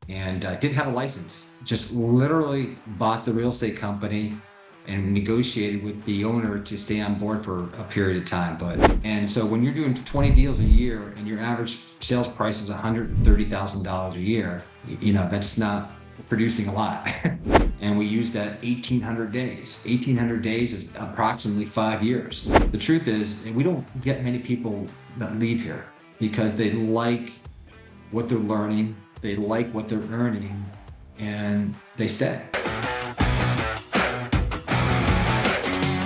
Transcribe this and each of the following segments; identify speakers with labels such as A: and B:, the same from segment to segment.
A: and didn't have a license. Just literally bought the real estate company and negotiated with the owner to stay on board for a period of time. And so when you're doing 20 deals a year and your average sales price is $130,000 a year, that's not producing a lot. And we used that 1,800 days. 1,800 days is approximately 5 years. The truth is, we don't get many people that leave here because they like what they're learning, they like what they're earning, and they stay.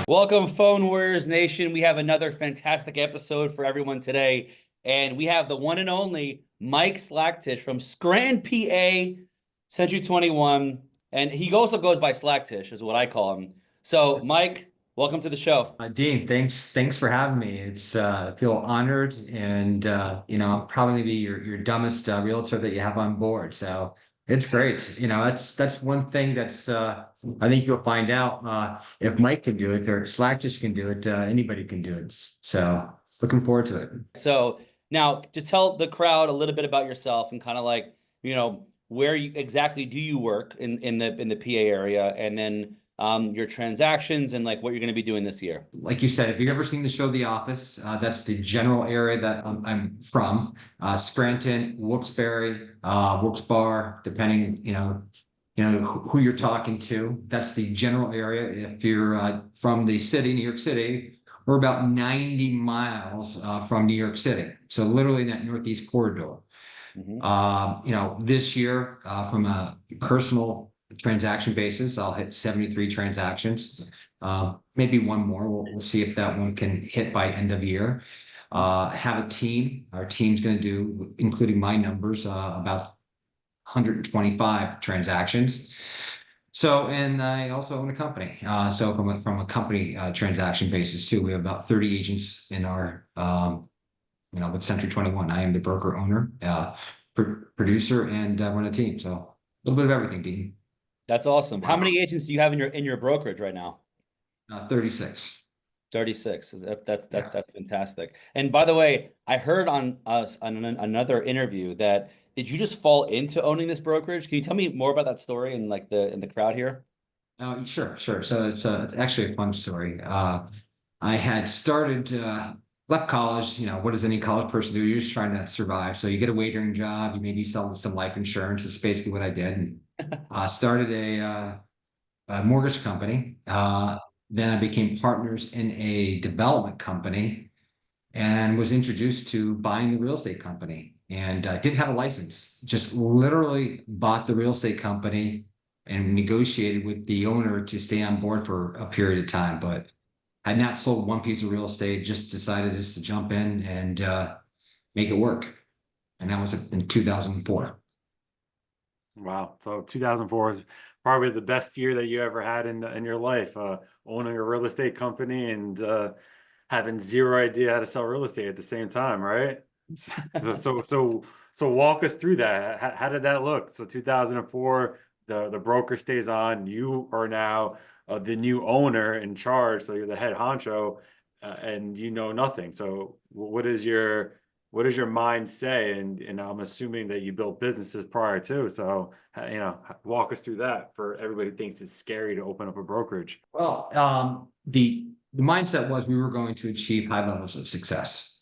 B: Welcome, Phone Warriors Nation. We have another fantastic episode for everyone today. And we have the one and only Mike Slacktish from Scranton, PA, Century 21. And he also goes by Slacktish, is what I call him. So, Mike, welcome to the show.
A: Dean, thanks for having me. I feel honored, and I'm probably gonna be your dumbest realtor that you have on board. So it's great. That's one thing that's I think you'll find out if Mike can do it or Slacktish can do it, anybody can do it. So looking forward to it.
B: So now just tell the crowd a little bit about yourself and kind of like, where exactly do you work in the PA area, and then your transactions and like what you're going to be doing this year.
A: Like you said, if you've ever seen the show The Office, that's the general area that I'm from. Scranton, Wilkes-Barre, Wilkes-Barre, depending, who you're talking to. That's the general area. If you're from the city, New York City, we're about 90 miles from New York City. So literally in that Northeast corridor. This year, from a personal transaction basis, I'll hit 73 transactions. Maybe one more. We'll see if that one can hit by end of year. Have a team. Our team's going to do, including my numbers, about 125 transactions. So, and I also own a company. So from a company transaction basis too, we have about 30 agents in our, with Century 21. I am the broker owner, producer, and run a team. So a little bit of everything, Dean.
B: That's awesome. How many agents do you have in your brokerage right now?
A: 36.
B: 36. That's fantastic. And by the way, I heard on another interview that did you just fall into owning this brokerage? Can you tell me more about that story and like in the crowd here?
A: Sure. So it's actually a fun story. I had started left college. What does any college person do? You're just trying to survive. So you get a waitering job. You maybe sell some life insurance. That's basically what I did. And started a mortgage company. Then I became partners in a development company and was introduced to buying the real estate company. And didn't have a license. Just literally bought the real estate company and negotiated with the owner to stay on board for a period of time. But had not sold one piece of real estate, just decided just to jump in and make it work. And that was in 2004.
C: Wow. So 2004 is probably the best year that you ever had in your life, owning a real estate company and having zero idea how to sell real estate at the same time, right? So walk us through that. How did that look? So 2004, the broker stays on. You are now the new owner in charge, so you're the head honcho, and you know nothing. So what does your mind say? And I'm assuming that you built businesses prior to. So walk us through that for everybody who thinks it's scary to open up a brokerage.
A: Well, the mindset was we were going to achieve high levels of success.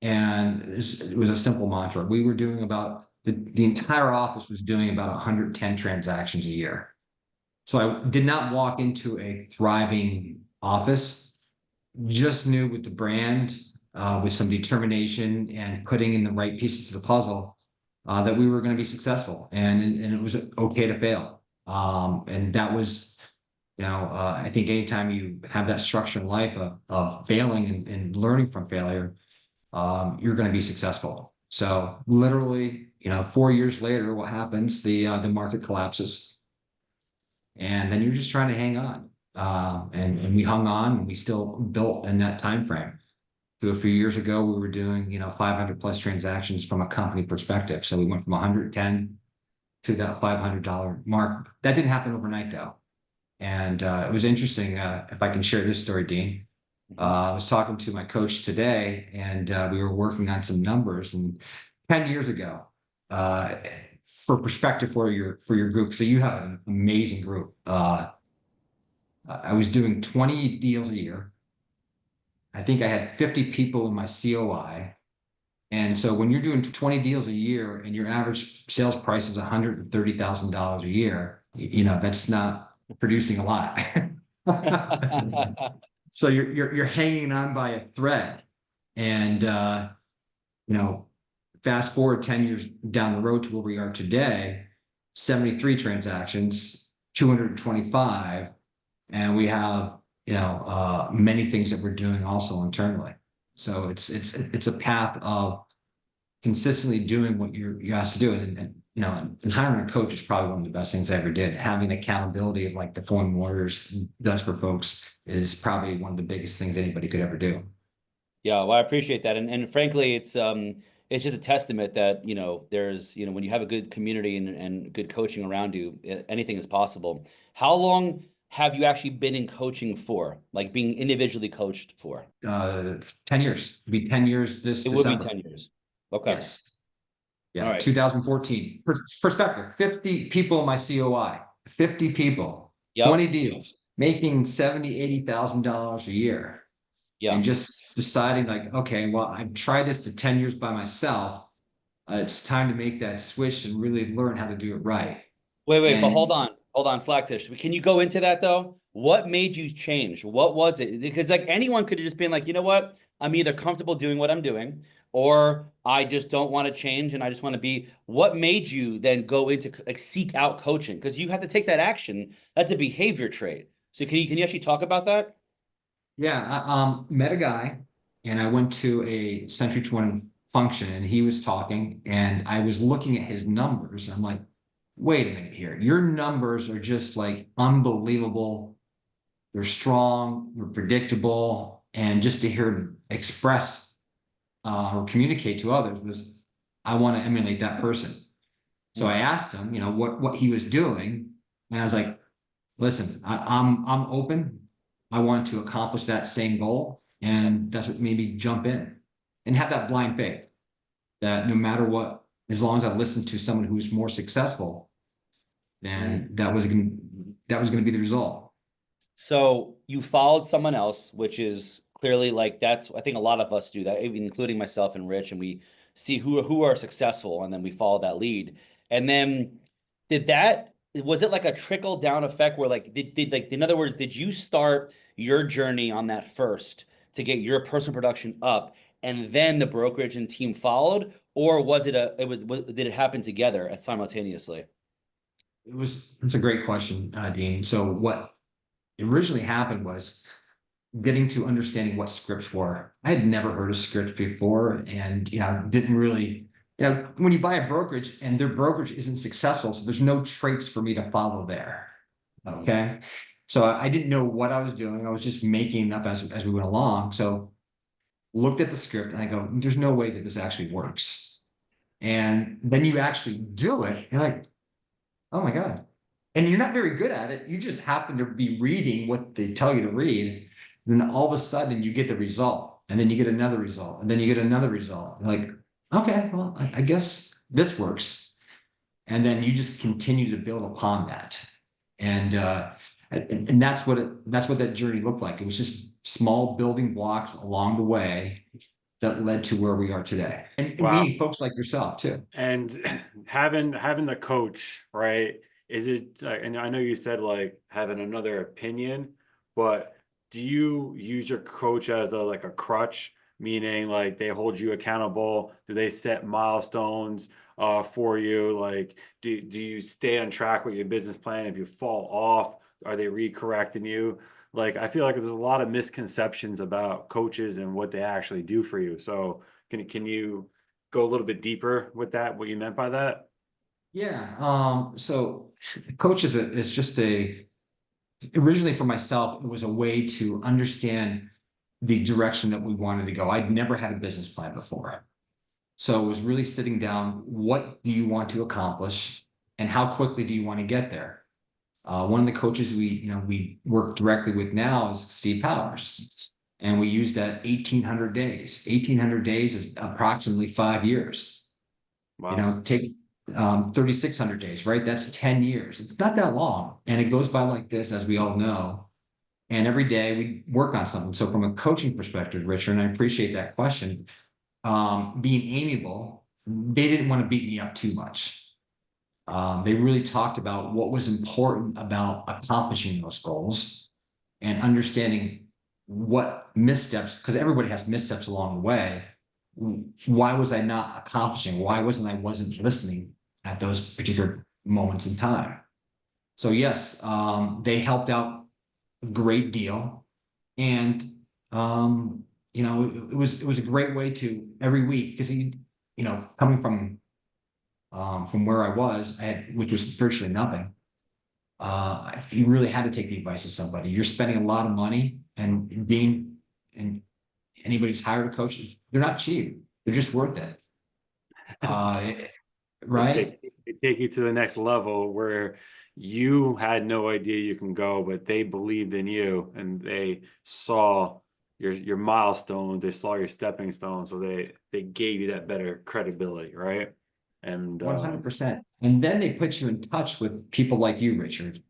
A: And it was a simple mantra. We were doing about the entire office was doing about 110 transactions a year. So I did not walk into a thriving office, just knew with the brand, with some determination and putting in the right pieces of the puzzle, that we were going to be successful, and it was okay to fail. And that was, I think anytime you have that structure in life of failing and learning from failure, you're going to be successful. So literally, 4 years later, what happens? The market collapses, and then you're just trying to hang on. And we hung on, and we still built in that time frame. A few years ago, we were doing 500 plus transactions from a company perspective. So we went from 110 to that $500 mark. That didn't happen overnight, though. And it was interesting. If I can share this story, Dean. I was talking to my coach today, and we were working on some numbers. And 10 years ago, for perspective for your group, so you have an amazing group. I was doing 20 deals a year. I think I had 50 people in my COI. And so when you're doing 20 deals a year and your average sales price is $130,000 a year, that's not producing a lot. So you're hanging on by a thread. And fast forward 10 years down the road to where we are today, 73 transactions, 225, and we have many things that we're doing also internally. So it's a path of consistently doing what you're asked to do. And hiring a coach is probably one of the best things I ever did. Having accountability, like the Foreign Warriors does for folks, is probably one of the biggest things anybody could ever do.
B: Yeah, well, I appreciate that. And frankly, it's just a testament that, there's, when you have a good community and good coaching around you, anything is possible. How long have you actually been in coaching for, like being individually coached for?
A: 10 years. It'll be 10 years this
B: It
A: December.
B: would be 10 years. Okay.
A: Yes. Yeah.
B: All right.
A: 2014. Perspective, 50 people in my COI, 50 people,
B: Yep.
A: 20 deals, making $70,000, $80,000 a year.
B: Yeah.
A: And just deciding like, okay, well, I've tried this to 10 years by myself. It's time to make that switch and really learn how to do it right.
B: Wait, but hold on, Slacktish. Can you go into that though? What made you change? What was it? Because like anyone could have just been like, you know what? I'm either comfortable doing what I'm doing, or I just don't want to change and I just want to be. What made you then go into like seek out coaching? Because you have to take that action. That's a behavior trait. So can you actually talk about that?
A: Yeah, I met a guy and I went to a Century 20 function and he was talking and I was looking at his numbers and I'm like, wait a minute here. Your numbers are just like unbelievable. They're strong, they're predictable. And just to hear him express or communicate to others was, I want to emulate that person. So I asked him, what he was doing. And I was like, listen, I'm open. I want to accomplish that same goal. And that's what made me jump in and have that blind faith that no matter what, as long as I listen to someone who's more successful, then that was going to be the result.
B: So you followed someone else, which is clearly like I think a lot of us do that, even including myself and Rich, and we see who are successful and then we follow that lead. And then was it like a trickle down effect where like in other words, did you start your journey on that first to get your personal production up and then the brokerage and team followed, or did it happen together simultaneously?
A: It's a great question, Dean. So what originally happened was getting to understanding what scripts were. I had never heard of scripts before and didn't really, when you buy a brokerage and their brokerage isn't successful, so there's no traits for me to follow there. Okay. So I didn't know what I was doing. I was just making up as we went along. So looked at the script and I go, there's no way that this actually works. And then you actually do it. You're like, oh my God. And you're not very good at it. You just happen to be reading what they tell you to read. And then all of a sudden you get the result. And then you get another result. And then you get another result. You're like, okay, well, I guess this works. And then you just continue to build upon that. And that's what that journey looked like. It was just small building blocks along the way that led to where we are today. And
C: Wow.
A: meeting folks like yourself too.
C: And having the coach, right? Is it, and I know you said like having another opinion, but do you use your coach as like a crutch, meaning like they hold you accountable? Do they set milestones for you? Like, do you stay on track with your business plan? If you fall off, are they recorrecting you? Like, I feel like there's a lot of misconceptions about coaches and what they actually do for you. So can you go a little bit deeper with that, what you meant by that?
A: Yeah. So coach is just originally for myself, it was a way to understand the direction that we wanted to go. I'd never had a business plan before. So it was really sitting down, what do you want to accomplish and how quickly do you want to get there? One of the coaches we work directly with now is Steve Powers. And we use that 1,800 days. 1,800 days is approximately 5 years.
C: Wow.
A: Take 3,600 days, right? That's 10 years. It's not that long. And it goes by like this, as we all know. And every day we work on something. So from a coaching perspective, Richard, and I appreciate that question, being amiable, they didn't want to beat me up too much. They really talked about what was important about accomplishing those goals and understanding what missteps, because everybody has missteps along the way. Why was I not accomplishing? Why wasn't listening at those particular moments in time? So yes, they helped out a great deal. And it was a great way to every week, because coming from where I was, which was virtually nothing. You really had to take the advice of somebody. You're spending a lot of money, and anybody who's hired a coach, they're not cheap. They're just worth it. Right?
C: They take you to the next level where you had no idea you can go, but they believed in you and they saw your milestones, they saw your stepping stones, so they gave you that better credibility, right? And
A: 100%. And then they put you in touch with people like you, Richard.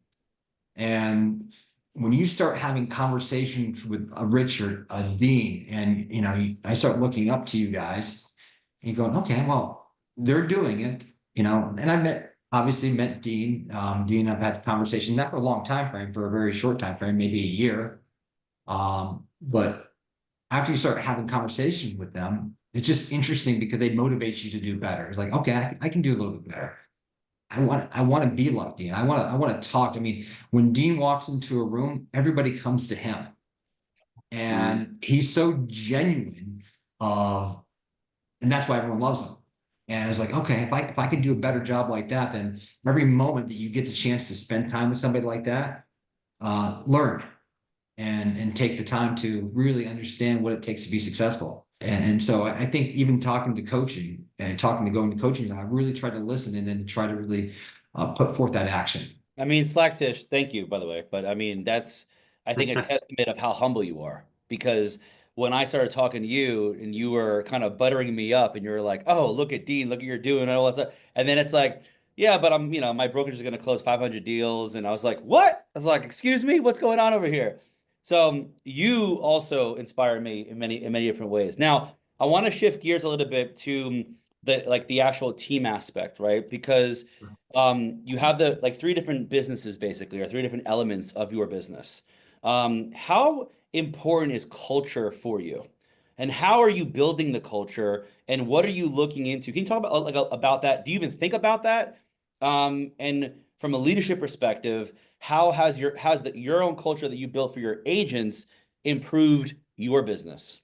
A: And when you start having conversations with a Richard, a Dean, and I start looking up to you guys, and you're going, okay, well, they're doing it, and I obviously met Dean. Dean, I've had a conversation, not for a long time frame, for a very short time frame, maybe a year. But after you start having conversations with them, it's just interesting because they motivate you to do better. It's like, okay, I can do a little bit better. I want to be like Dean. I want to talk. I mean, when Dean walks into a room, everybody comes to him, and he's so genuine. And that's why everyone loves him. And it's like, okay, if I could do a better job like that, then every moment that you get the chance to spend time with somebody like that, learn and take the time to really understand what it takes to be successful. And so I think even talking to coaching and going to coaching, I really try to listen and then try to really put forth that action.
B: I mean, Slacktish, thank you, by the way. But I mean, that's, I think, a testament of how humble you are. Because when I started talking to you and you were kind of buttering me up and you were like, oh, look at Dean, look at you're doing and all that stuff. And then it's like, yeah, but my brokerage is going to close 500 deals. And I was like, what? I was like, excuse me, what's going on over here? So you also inspired me in many different ways. Now, I want to shift gears a little bit to the actual team aspect, right? Because you have the three different businesses basically, or three different elements of your business. How important is culture for you? And how are you building the culture? And what are you looking into? Can you talk about that? Do you even think about that? And from a leadership perspective, how has your own culture that you built for your agents improved your business?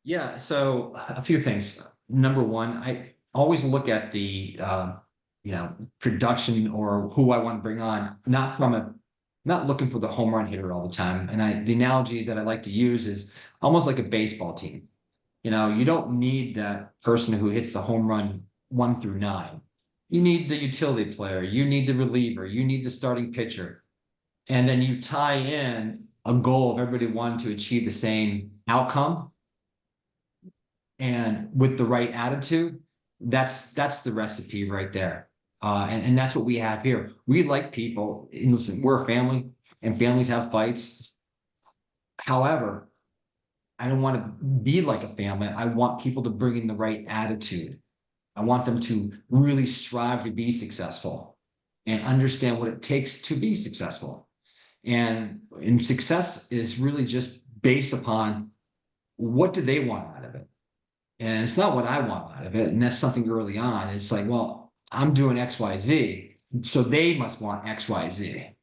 A: Yeah, so a few things. Number one, I always look at the production or who I want to bring on, not looking for the home run hitter all the time. And the analogy that I like to use is almost like a baseball team. You don't need that person who hits the home run 1 through 9. You need the utility player, you need the reliever, you need the starting pitcher. And then you tie in a goal of everybody wanting to achieve the same outcome. And with the right attitude, that's the recipe right there. And that's what we have here. We like people. And listen, we're a family, and families have fights. However, I don't want to be like a family. I want people to bring in the right attitude. I want them to really strive to be successful and understand what it takes to be successful. And success is really just based upon what do they want out of it. And it's not what I want out of it. And that's something early on. It's like, well, I'm doing X, Y, Z, so they must want X, Y, Z.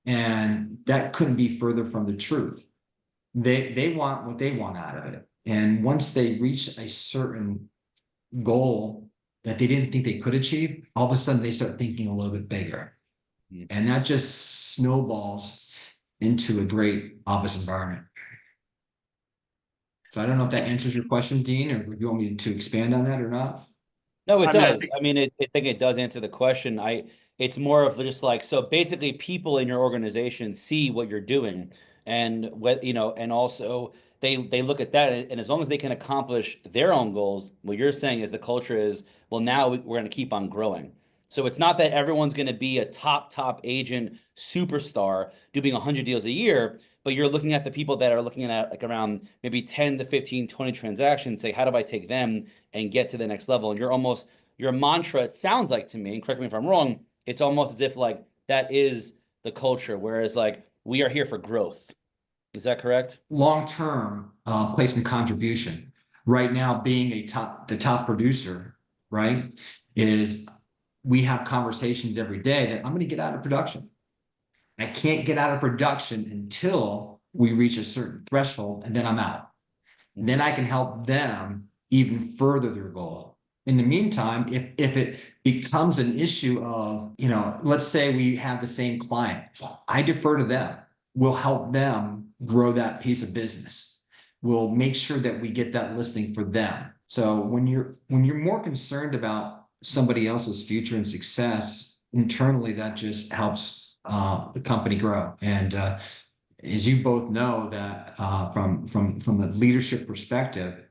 A: And that couldn't be further from the truth. They want what they want out of it. And once they reach a certain goal that they didn't think they could achieve, all of a sudden they start thinking a little bit bigger. And that just snowballs into a great office environment. So I don't know if that answers your question, Dean, or if you want me to expand on that or not.
B: No, it does. I mean, I think it does answer the question. It's more of just so basically people in your organization see what you're doing and and also they look at that, and as long as they can accomplish their own goals, what you're saying is the culture is, well, now we're going to keep on growing. So it's not that everyone's going to be a top agent superstar doing 100 deals a year, but you're looking at the people that are looking at like around maybe 10 to 15, 20 transactions, say, how do I take them and get to the next level? And you're almost, your mantra, it sounds like to me, and correct me if I'm wrong, it's almost as if like that is the culture, whereas like we are here for growth. Is that correct?
A: Long-term placement contribution. Right now, being the top producer, right, is we have conversations every day that I'm going to get out of production. I can't get out of production until we reach a certain threshold, and then I'm out. And then I can help them even further their goal. In the meantime, if it becomes an issue of, you know, let's say we have the same client, I defer to them. We'll help them grow that piece of business. We'll make sure that we get that listing for them. So when you're more concerned about somebody else's future and success internally, that just helps the company grow. And as you both know, that from the leadership perspective,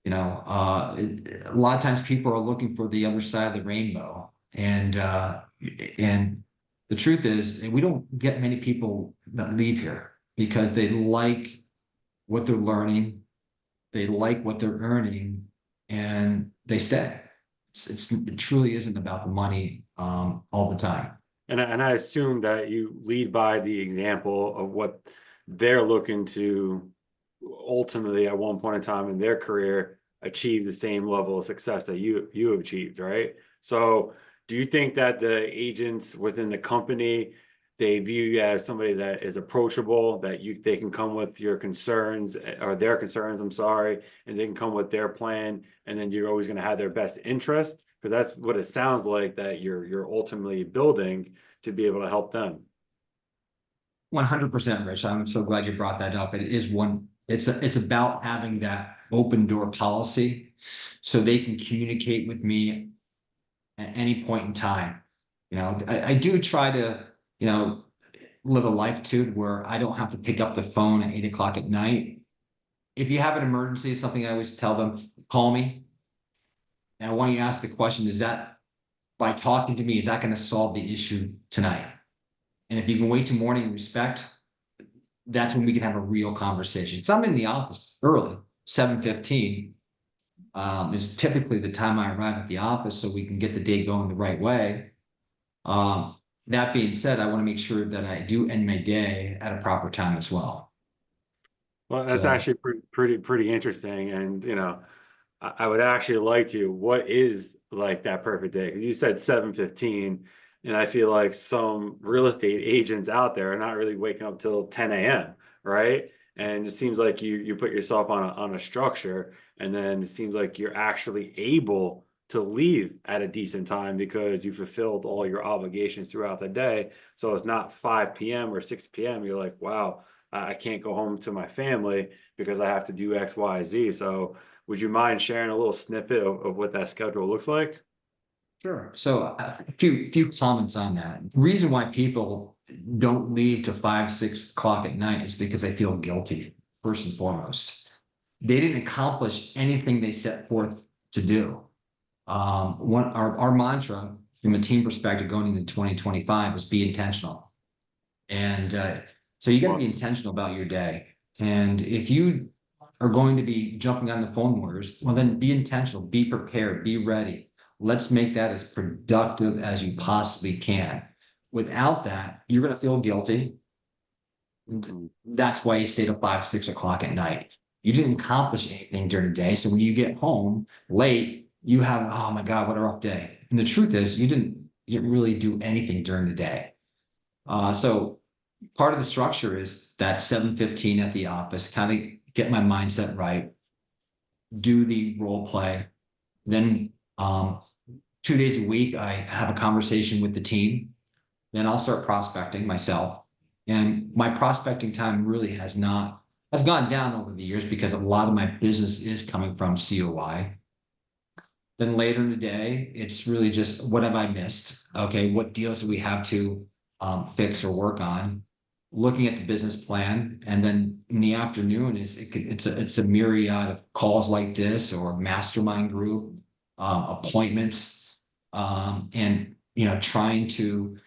A: you know, a lot of times people are looking for the other side of the rainbow, and the truth is, we don't get many people that leave here because they like what they're learning, they like what they're earning, and they stay. It truly isn't about the money all the time.
C: And I assume that you lead by the example of what they're looking to ultimately at one point in time in their career achieve the same level of success that you have achieved, right? So do you think that the agents within the company, they view you as somebody that is approachable, that they can come with your concerns or their concerns, I'm sorry, and they can come with their plan, and then you're always going to have their best interest? Because that's what it sounds like that you're ultimately building to be able to help them.
A: 100%, Rich. I'm so glad you brought that up. It's about having that open door policy so they can communicate with me at any point in time. You know, I do try to, you know, live a life too where I don't have to pick up the phone at 8 o'clock at night. If you have an emergency, it's something I always tell them, call me. And I want you to ask the question, is that by talking to me, is that going to solve the issue tonight? And if you can wait till morning and respect, that's when we can have a real conversation. If I'm in the office early, 7:15 is typically the time I arrive at the office so we can get the day going the right way. That being said, I want to make sure that I do end my day at a proper time as well.
C: Well, that's
A: So,
C: actually pretty interesting. And, you know, I would actually like to, what is like that perfect day? Because you said 7:15, and I feel like some real estate agents out there are not really waking up till 10 a.m., right? And it seems like you put yourself on a structure, and then it seems like you're actually able to leave at a decent time because you fulfilled all your obligations throughout the day. So it's not 5 p.m. or 6 p.m. You're like, wow, I can't go home to my family because I have to do X, Y, Z. So would you mind sharing a little snippet of what that schedule looks like?
A: sure. So a few comments on that. The reason why people don't leave to 5, 6 o'clock at night is because they feel guilty, first and foremost. They didn't accomplish anything they set forth to do. Our mantra from a team perspective going into 2025 is be intentional. And so you got to be intentional about your day. And if you are going to be jumping on the phone wars, well, then be intentional, be prepared, be ready. Let's make that as productive as you possibly can. Without that, you're going to feel guilty. That's why you stayed up 5, 6 o'clock at night. You didn't accomplish anything during the day. So when you get home late, you have, oh my God, what a rough day. And the truth is you didn't really do anything during the day. So part of the structure is that 7:15 at the office, kind of get my mindset right, do the role play. Then 2 days a week, I have a conversation with the team. Then I'll start prospecting myself. And my prospecting time really has gone down over the years because a lot of my business is coming from COI. Then later in the day, it's really just what have I missed? Okay, what deals do we have to fix or work on? looking at the business plan, and then in the afternoon it's a myriad of calls like this or mastermind group appointments, and trying to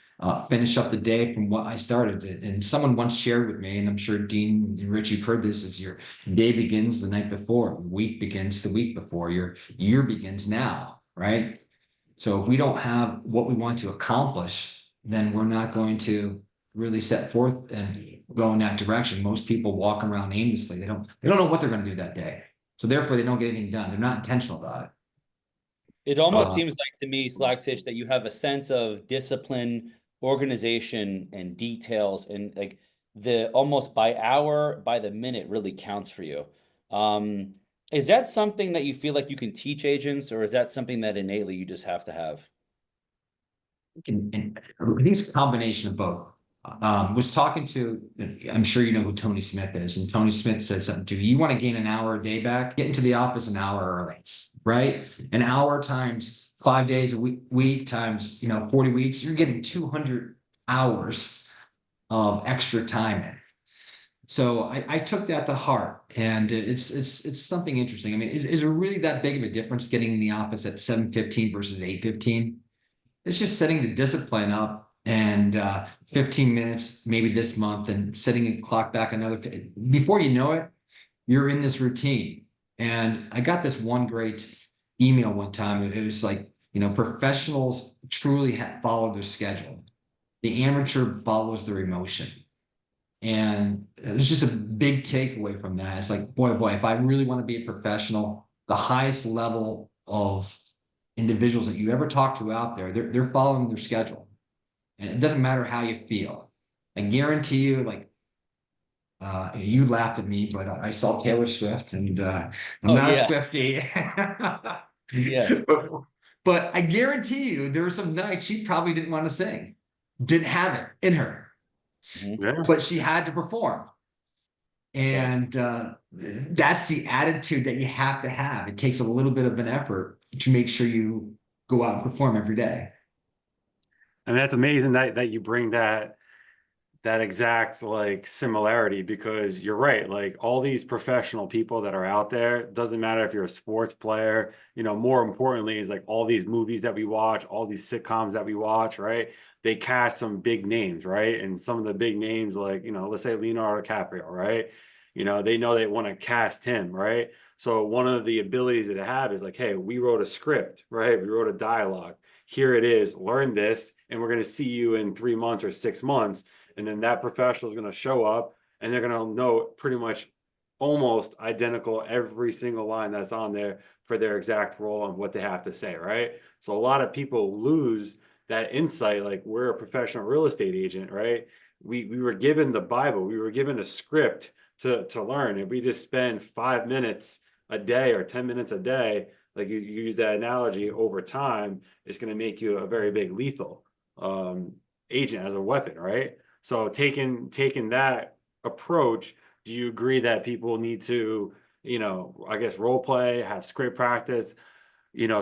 A: finish up the day from what I started. And someone once shared with me, and I'm sure Dean and Rich, you've heard this, is your day begins the night before, your week begins the week before, your year begins now, right? So if we don't have what we want to accomplish, then we're not going to really set forth and go in that direction. Most people walk around aimlessly. They don't know what they're going to do that day. So therefore they don't get anything done. They're not intentional about it.
B: It almost seems like to me, Slacktish, that you have a sense of discipline, organization, and details, and like the almost by hour, by the minute really counts for you. Is that something that you feel like you can teach agents, or is that something that innately you just have to have?
A: And I think it's a combination of both. Was talking to, I'm sure you know who Tony Smith is, and Tony Smith says something to you want to gain an hour a day back, get into the office an hour early, right? An hour times 5 days a week times 40 weeks, you're getting 200 hours of extra time in. So I took that to heart, and it's something interesting. I mean, is it really that big of a difference getting in the office at 7:15 versus 8:15? It's just setting the discipline up, and 15 minutes maybe this month, and setting a clock back another. Before you know it, you're in this routine. And I got this one great email one time. It was like, professionals truly follow their schedule. The amateur follows their emotion. And it was just a big takeaway from that. It's like, boy, if I really want to be a professional, the highest level of individuals that you ever talk to out there, they're following their schedule. And it doesn't matter how you feel. I guarantee you, like, you laughed at me, but I saw Taylor Swift, and I'm not a Swiftie.
B: Yeah.
A: But I guarantee you there were some nights she probably didn't want to sing, didn't have it in her.
C: Yeah.
A: But she had to perform. And that's the attitude that you have to have. It takes a little bit of an effort to make sure you go out and perform every day.
C: And that's amazing that you bring that exact like similarity, because you're right. Like all these professional people that are out there, doesn't matter if you're a sports player, more importantly is like all these movies that we watch, all these sitcoms that we watch, right? They cast some big names, right? And some of the big names, like, let's say Leonardo DiCaprio, right? They know they want to cast him, right? So one of the abilities that they have is like, hey, we wrote a script, right? We wrote a dialogue. Here it is, learn this, and we're going to see you in 3 months or 6 months. And then that professional is going to show up, and they're going to know pretty much almost identical every single line that's on there for their exact role and what they have to say, right? So a lot of people lose that insight. Like, we're a professional real estate agent, right? We were given the Bible, we were given a script to learn. If we just spend 5 minutes a day or 10 minutes a day, like you use that analogy, over time, it's going to make you a very big lethal agent as a weapon, right? So taking that approach, do you agree that people need to, I guess, role play, have script practice,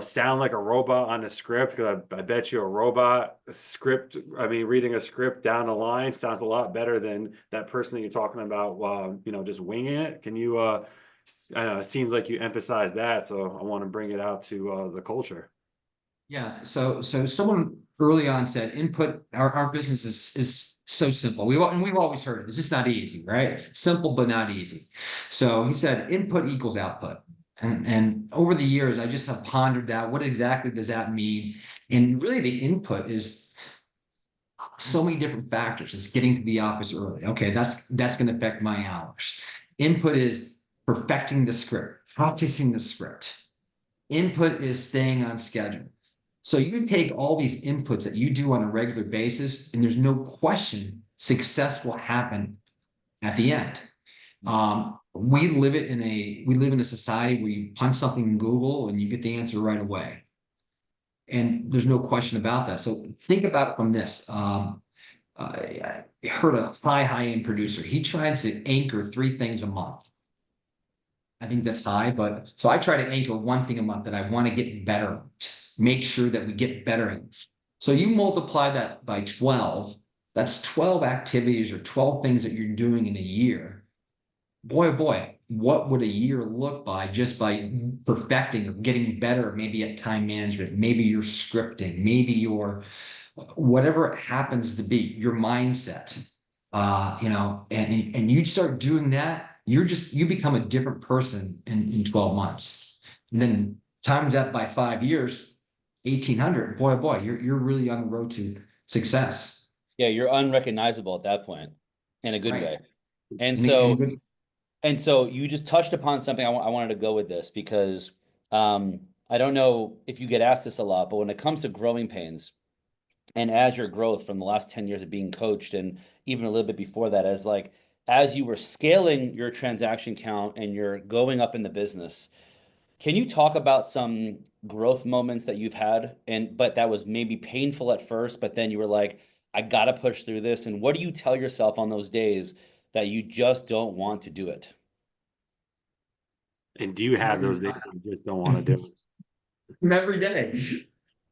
C: sound like a robot on a script? Because I bet you a robot script, reading a script down the line sounds a lot better than that person that you're talking about, just winging it. Can you, it seems like you emphasize that, so I want to bring it out to the culture.
A: Yeah. So someone early on said input, our business is so simple. We've always heard it. It's just not easy, right? Simple, but not easy. So he said input equals output. And over the years, I just have pondered that. What exactly does that mean? And really the input is so many different factors. It's getting to the office early. Okay, that's going to affect my hours. Input is perfecting the script, practicing the script. Input is staying on schedule. So you take all these inputs that you do on a regular basis, and there's no question success will happen at the end. We live in a society where you punch something in Google and you get the answer right away. And there's no question about that. So think about it from this. I heard a high-end producer. He tries to anchor 3 things a month. I think that's high, but so I try to anchor 1 thing a month that I want to get better at. Make sure that we get better at. So you multiply that by 12, That's 12 activities or 12 things that you're doing in a year. Boy, oh boy, what would a year look by just by perfecting or getting better, maybe at time management, maybe your scripting, maybe your whatever it happens to be, your mindset. And you start doing that, you become a different person in 12 months. And then times that by 5 years, 1800, boy, oh boy, you're really on the road to success.
B: Yeah, you're unrecognizable at that point in a good
A: Right.
B: way. And
A: And
B: so,
A: good,
B: and so you just touched upon something I wanted to go with this because I don't know if you get asked this a lot, but when it comes to growing pains and as your growth from the last 10 years of being coached and even a little bit before that, as you were scaling your transaction count and you're going up in the business, can you talk about some growth moments that you've had but that was maybe painful at first, but then you were like, I gotta push through this. And what do you tell yourself on those days that you just don't want to do it?
C: And do you have those days that you just don't want to do it?
A: every day.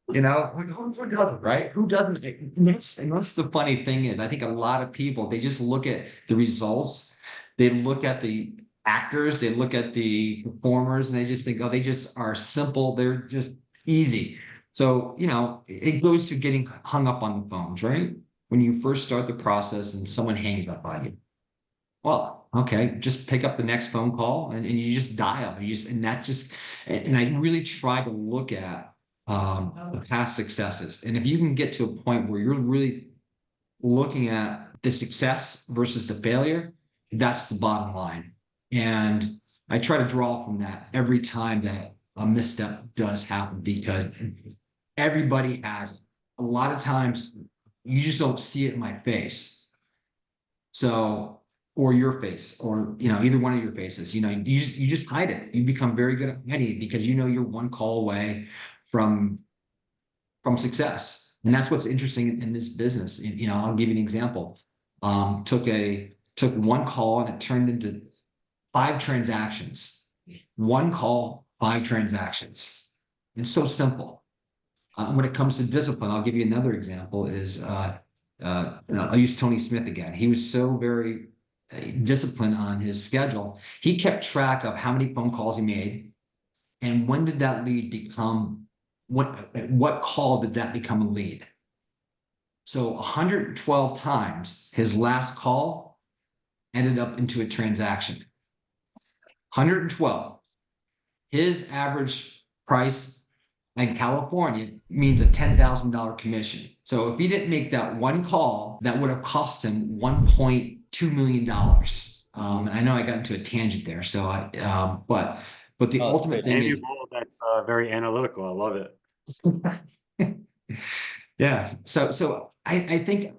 A: Who doesn't, right? Who doesn't? And that's the funny thing is, I think a lot of people, they just look at the results. They look at the actors, they look at the performers, and they just think, oh, they just are simple. They're just easy. So, it goes to getting hung up on the phones, right? When you first start the process and someone hangs up on you. Well, okay, just pick up the next phone call and you just dial. And that's just, and I really try to look at the past successes. And if you can get to a point where you're really looking at the success versus the failure, that's the bottom line. And I try to draw from that every time that a misstep does happen because everybody has it. A lot of times you just don't see it in my face. So, or your face, or either one of your faces. You just hide it. You become very good at hiding it because you're one call away from success. And that's what's interesting in this business. I'll give you an example. Took one call and it turned into 5 transactions. One call, 5 transactions. It's so simple. When it comes to discipline, I'll give you another example. I'll use Tony Smith again. He was so very disciplined on his schedule. He kept track of how many phone calls he made, and when did that lead become what call did that become a lead? So 112 times his last call ended up into a transaction. 112. His average price in California means a $10,000 commission. So if he didn't make that one call, that would have cost him $1.2 million. I know I got into a tangent there. So but the ultimate thing is
C: that's very analytical. I love it.
A: Yeah. So I think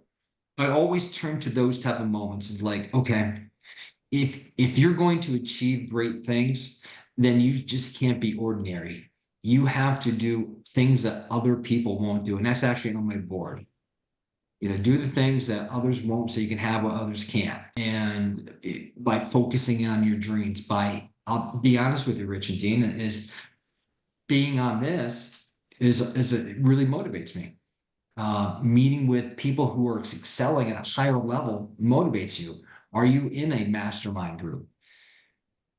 A: I always turn to those type of moments as like, okay, if you're going to achieve great things, then you just can't be ordinary. You have to do things that other people won't do. And that's actually on my board. Do the things that others won't so you can have what others can't. And by focusing on your dreams, I'll be honest with you, Rich and Dean, is being on this it really motivates me. Meeting with people who are excelling at a higher level motivates you. Are you in a mastermind group?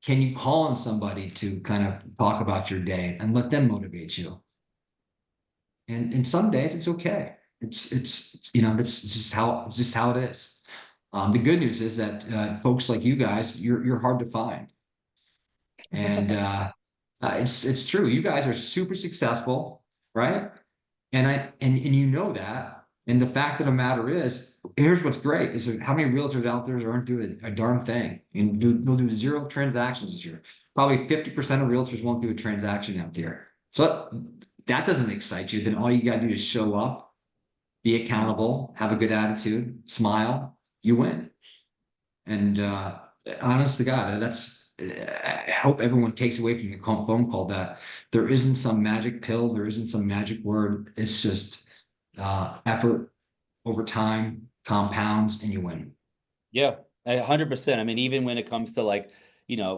A: Can you call on somebody to kind of talk about your day and let them motivate you? And some days it's okay. It's that's just how it is. The good news is that folks like you guys, you're hard to find, and it's true. You guys are super successful, right? And you know that. And the fact of the matter is, here's what's great: is how many realtors out there aren't doing a darn thing, and they'll do 0 transactions this year. Probably 50% of realtors won't do a transaction out there. So that doesn't excite you. Then all you got to do is show up, be accountable, have a good attitude, smile, you win. And honest to God, I hope everyone takes away from the phone call that there isn't some magic pill, there isn't some magic word. It's just effort over time compounds and you win.
B: Yeah, 100%. I mean, even when it comes to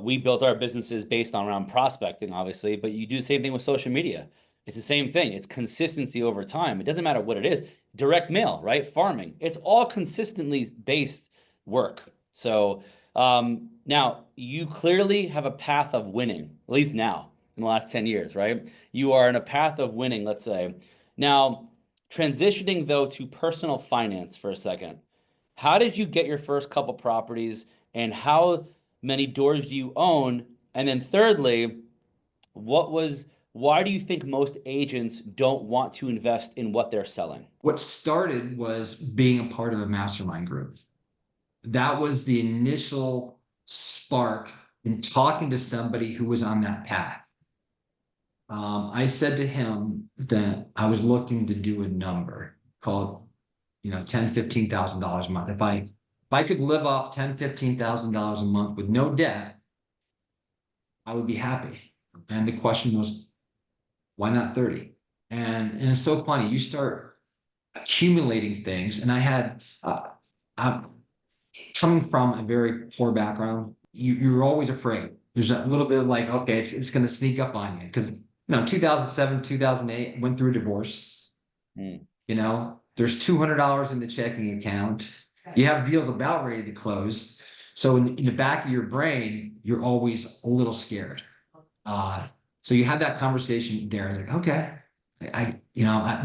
B: we built our businesses based on around prospecting, obviously, but you do the same thing with social media. It's the same thing. It's consistency over time. It doesn't matter what it is. direct mail, right? Farming. It's all consistently based work. So now you clearly have a path of winning, at least now in the last 10 years, right? You are in a path of winning, let's say. Now, transitioning though to personal finance for a second, how did you get your first couple properties and how many doors do you own? And then thirdly, why do you think most agents don't want to invest in what they're selling?
A: What started was being a part of a mastermind group. That was the initial spark in talking to somebody who was on that path. I said to him that I was looking to do a number called, $10,000, $15,000 a month. If I could live off $10,000, $15,000 a month with no debt, I would be happy. And the question was, why not 30? And it's so funny. You start accumulating things. And I'm coming from a very poor background. You're always afraid. There's a little bit of like, okay, it's going to sneak up on you. Because, 2007, 2008, went through a divorce. There's $200 in the checking account. You have deals about ready to close. So in the back of your brain, you're always a little scared. So you have that conversation there. It's like, okay,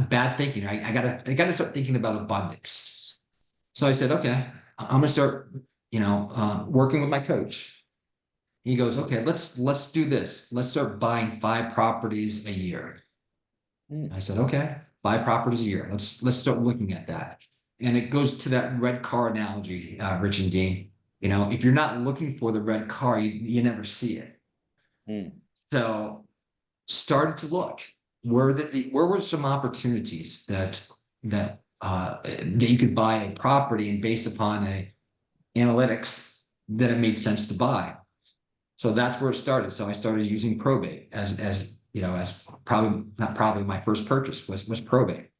A: bad thinking. I gotta start thinking about abundance. So I said, okay, I'm gonna start, working with my coach. He goes, okay, let's do this. Let's start buying 5 properties a year. I said, okay, 5 properties a year. Let's start looking at that. And it goes to that red car analogy, Rich and Dean. If you're not looking for the red car, you never see it. So started to look where were some opportunities that you could buy a property and based upon analytics that it made sense to buy. So that's where it started. So I started using probate as probably not probably my first purchase was probate.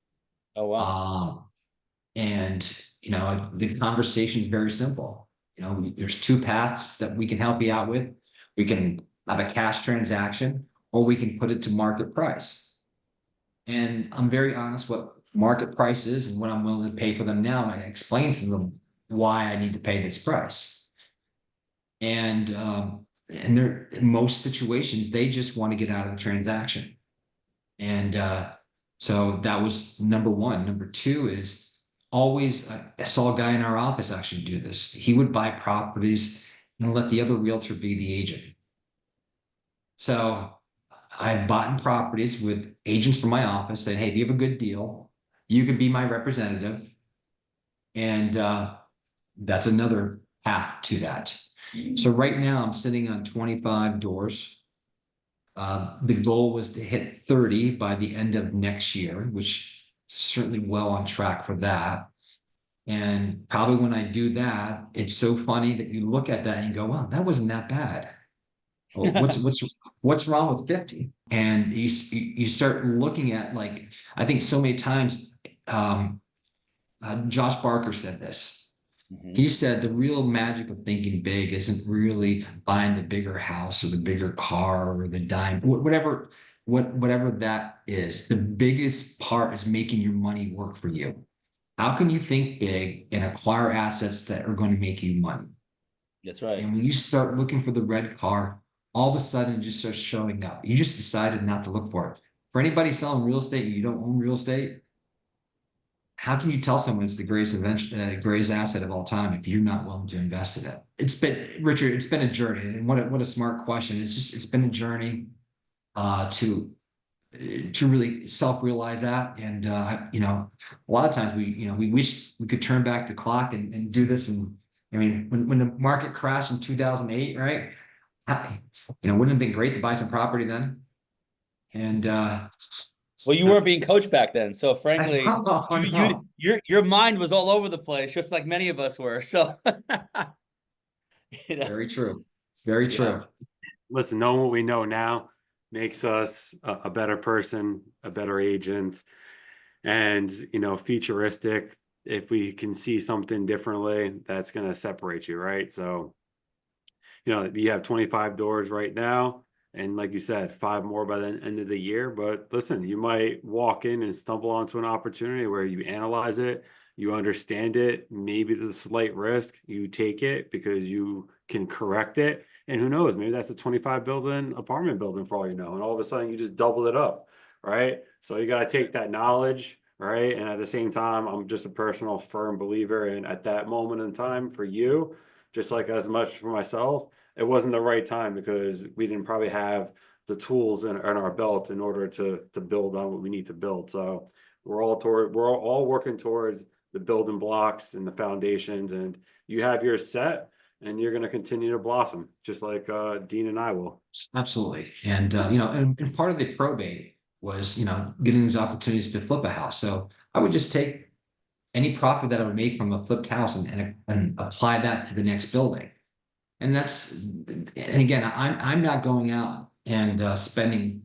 B: Oh wow.
A: And the conversation is very simple. There's 2 paths that we can help you out with. We can have a cash transaction, or we can put it to market price. And I'm very honest what market price is and what I'm willing to pay for them now. And I explain to them why I need to pay this price. And they're in most situations, they just want to get out of the transaction. And so that was number 1. Number 2 is always, I saw a guy in our office actually do this. He would buy properties and let the other realtor be the agent. So I've bought properties with agents from my office saying, hey, if you have a good deal, you can be my representative. And that's another path to that. So right now I'm sitting on 25 doors. The goal was to hit 30 by the end of next year, which is certainly well on track for that. And probably when I do that, it's so funny that you look at that and you go, wow, that wasn't that bad. Well, what's wrong with 50? And you start looking at, like, I think so many times, Josh Barker said this. He said the real magic of thinking big isn't really buying the bigger house or the bigger car or the dime, whatever that is. The biggest part is making your money work for you. How can you think big and acquire assets that are going to make you money?
B: That's right.
A: And when you start looking for the red car, all of a sudden it just starts showing up. You just decided not to look for it. For anybody selling real estate and you don't own real estate, how can you tell someone it's the greatest asset of all time if you're not willing to invest in it? Richard, it's been a journey. And what a smart question. It's been a journey to really self-realize that. And a lot of times we wish we could turn back the clock and do this. And I mean, when the market crashed in 2008, right? Wouldn't it have been great to buy some property then? And
B: well, you weren't being coached back then, so frankly, your mind was all over the place, just like many of us were. So,
A: very true, very true.
C: Listen, knowing what we know now makes us a better person, a better agent, and futuristic. If we can see something differently, that's going to separate you, right? So, you have 25 doors right now. And like you said, 5 more by the end of the year. But listen, you might walk in and stumble onto an opportunity where you analyze it, you understand it. Maybe there's a slight risk. You take it because you can correct it. And who knows, maybe that's a 25 building apartment building for all you know. And all of a sudden you just double it up, right? So you got to take that knowledge, right? And at the same time, I'm just a personal firm believer. And at that moment in time for you, just like as much for myself, it wasn't the right time because we didn't probably have the tools in our belt in order to build on what we need to build. So we're all working towards the building blocks and the foundations, and you have yours set and you're going to continue to blossom just like Dean and I will.
A: Absolutely. And, you know, and part of the probate was, you know, getting these opportunities to flip a house. So I would just take any profit that I would make from a flipped house and apply that to the next building. And and again, I'm not going out and spending,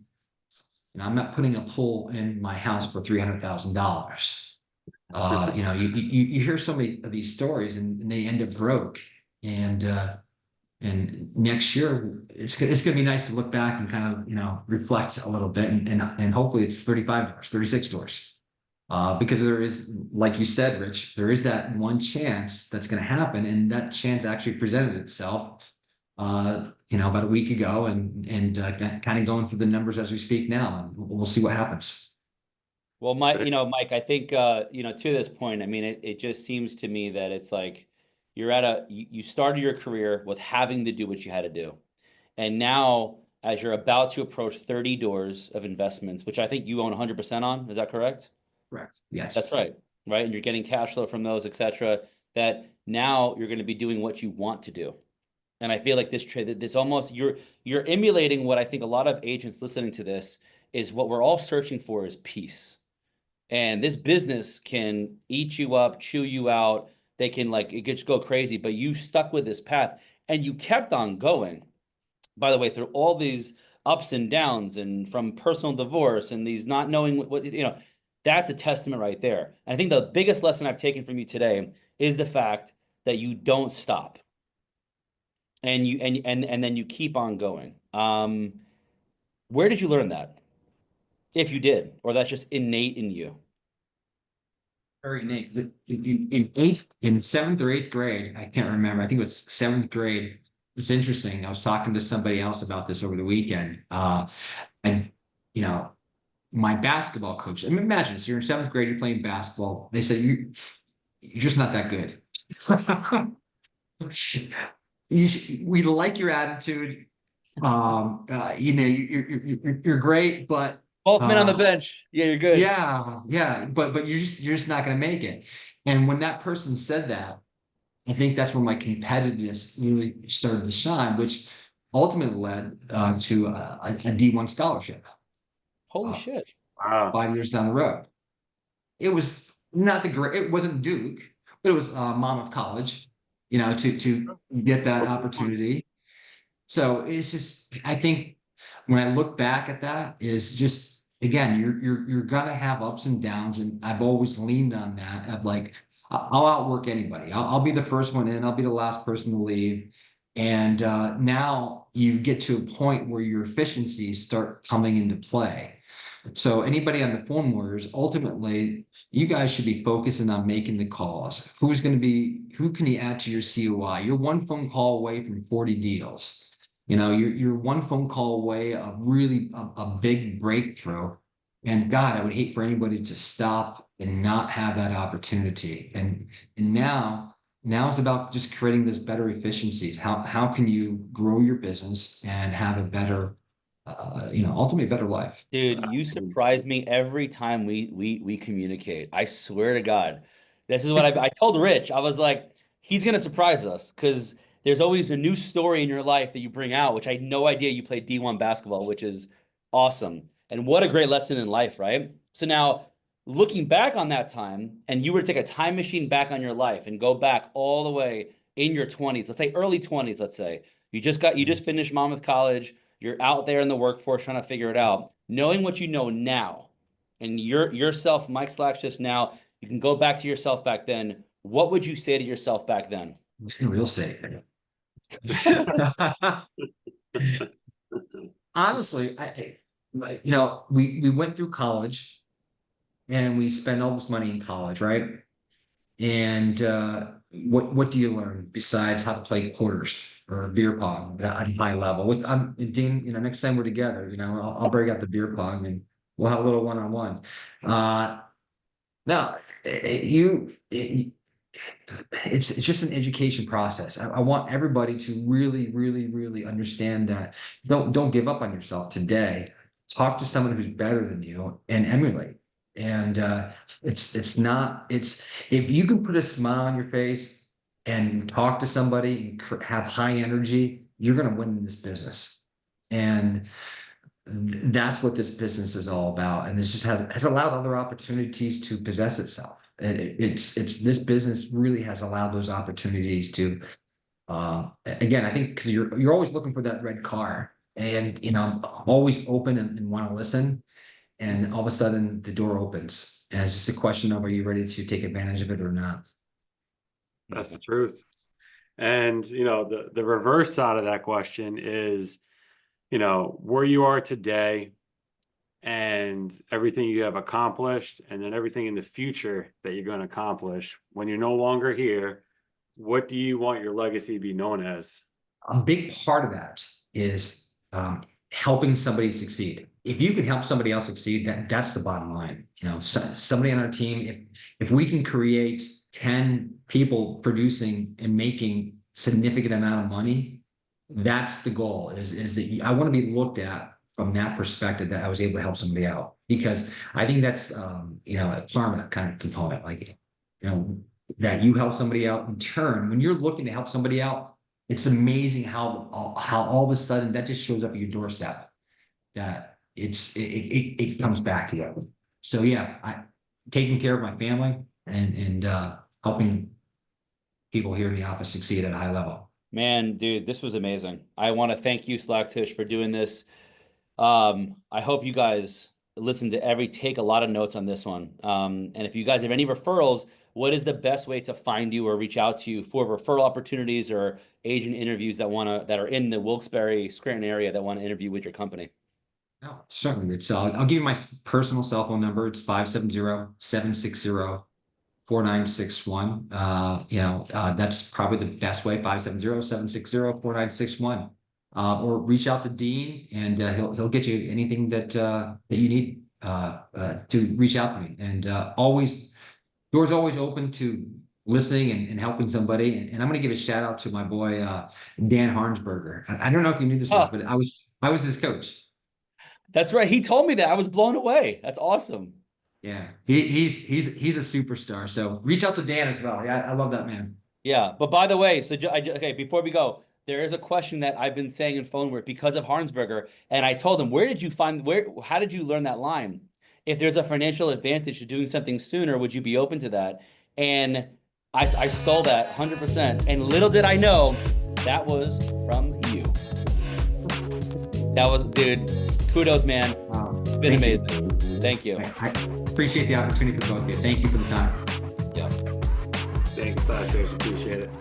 A: you know, I'm not putting a pool in my house for $300,000. You know, you hear so many of these stories and they end up broke. And next year it's gonna be nice to look back and kind of, you know, reflect a little bit and hopefully it's 35 doors, 36 doors. Because there is, like you said, Rich, there is that one chance that's going to happen, and that chance actually presented itself, you know, about a week ago, and kind of going through the numbers as we speak now, and we'll see what happens.
B: Well, Mike, Mike, I think, to this point, I mean, it just seems to me that it's like you started your career with having to do what you had to do. And now, as you're about to approach 30 doors of investments, which I think you own 100% on, is that correct?
A: Correct. Yes.
B: That's right. Right. And you're getting cash flow from those, et cetera, that now you're going to be doing what you want to do. And I feel like this almost, you're emulating what I think a lot of agents listening to this is what we're all searching for is peace. And this business can eat you up, chew you out. They can it could just go crazy, but you stuck with this path and you kept on going. By the way, through all these ups and downs and from personal divorce and these not knowing what that's a testament right there. And I think the biggest lesson I've taken from you today is the fact that you don't stop. And then you keep on going. Where did you learn that? If you did, or that's just innate in you?
A: Very neat. In seventh or eighth grade, I can't remember. I think it was seventh grade. It's interesting. I was talking to somebody else about this over the weekend. And you know, my basketball coach, I mean, imagine this, you're in seventh grade, you're playing basketball. They said, you're just not that good. We like your attitude. You know, you're great, but
B: both men on the bench. Yeah, you're good.
A: Yeah. But you're just not going to make it. And when that person said that, I think that's where my competitiveness really started to shine, which ultimately led to a D1 scholarship.
B: Holy shit.
C: Wow.
A: 5 years down the road. It was not it wasn't Duke, but it was Monmouth College, you know, to get that opportunity. So it's just, I think when I look back at that is just, again, you're gonna have ups and downs. And I've always leaned on that of I'll outwork anybody. I'll be the first one in, I'll be the last person to leave. And now you get to a point where your efficiencies start coming into play. So anybody on the phone warriors, ultimately, you guys should be focusing on making the calls. Who can you add to your COI? You're one phone call away from 40 deals. You know, you're one phone call away of really a big breakthrough. And God, I would hate for anybody to stop and not have that opportunity. And now it's about just creating those better efficiencies. How can you grow your business and have a better ultimately better life?
B: Dude, you surprise me every time we communicate. I swear to God. This is what I told Rich. I was like, he's gonna surprise us because there's always a new story in your life that you bring out, which I had no idea you played D1 basketball, which is awesome. And what a great lesson in life, right? So now looking back on that time, and you were to take a time machine back on your life and go back all the way in your 20s, let's say early 20s, let's say. You just finished Monmouth College. You're out there in the workforce trying to figure it out. Knowing what you know now, and yourself, Mike Slacktish now, you can go back to yourself back then. What would you say to yourself back then?
A: In real estate. honestly, you know, we went through college and we spent all this money in college, right? And what do you learn besides how to play quarters or beer pong at a high level? With Dean, you know, next time we're together, you know, I'll break out the beer pong and we'll have a little one-on-one. No, it's just an education process. I want everybody to really understand that don't give up on yourself today. Talk to someone who's better than you and emulate. And it's not, if you can put a smile on your face and talk to somebody and have high energy, you're going to win in this business. And that's what this business is all about. And this just has allowed other opportunities to possess itself. It's this business really has allowed those opportunities to, again, I think because you're always looking for that red car, and you know, always open and want to listen. And all of a sudden the door opens, and it's just a question of, are you ready to take advantage of it or not?
C: That's the truth. And, you know, the reverse side of that question is, you know, where you are today and everything you have accomplished, and then everything in the future that you're going to accomplish when you're no longer here. What do you want your legacy to be known as?
A: A big part of that is helping somebody succeed. If you can help somebody else succeed, that's the bottom line. You know, somebody on our team, if we can create 10 people producing and making significant amount of money, that's the goal. Is that I want to be looked at from that perspective, that I was able to help somebody out, because I think that's you know, a karma kind of component, like, you know, that you help somebody out in turn. When you're looking to help somebody out, it's amazing how all of a sudden that just shows up at your doorstep, that it comes back to you. So yeah, taking care of my family and helping people here in the office succeed at a high level.
B: Man, dude, this was amazing. I want to thank you, Slacktish, for doing this. I hope you guys listen to take a lot of notes on this one. And if you guys have any referrals, what is the best way to find you or reach out to you for referral opportunities or agent interviews that are in the Wilkes-Barre, Scranton area that want to interview with your company?
A: No, certainly. I'll give you my personal cell phone number. It's 570-760-4961. You know, that's probably the best way, 570-760-4961. Or reach out to Dean, and he'll get you anything that you need to reach out to me. And doors always open to listening and helping somebody. And I'm going to give a shout out to my boy Dan Harnsberger. I don't know if you knew this, but I was his coach.
B: That's right. He told me that. I was blown away. That's awesome.
A: Yeah, he's a superstar. So reach out to Dan as well. Yeah, I love that man.
B: Yeah, but by the way, so okay, before we go, there is a question that I've been saying in phone work because of Harnsberger, and I told him, how did you learn that line? If there's a financial advantage to doing something sooner, would you be open to that? And I stole that 100%. And little did I know, that was from you. That was, dude, kudos, man. It's been amazing. Thank you.
A: I appreciate the opportunity for both of you. Thank you for the time.
B: Yeah.
C: Thanks, Slacktish. Appreciate it.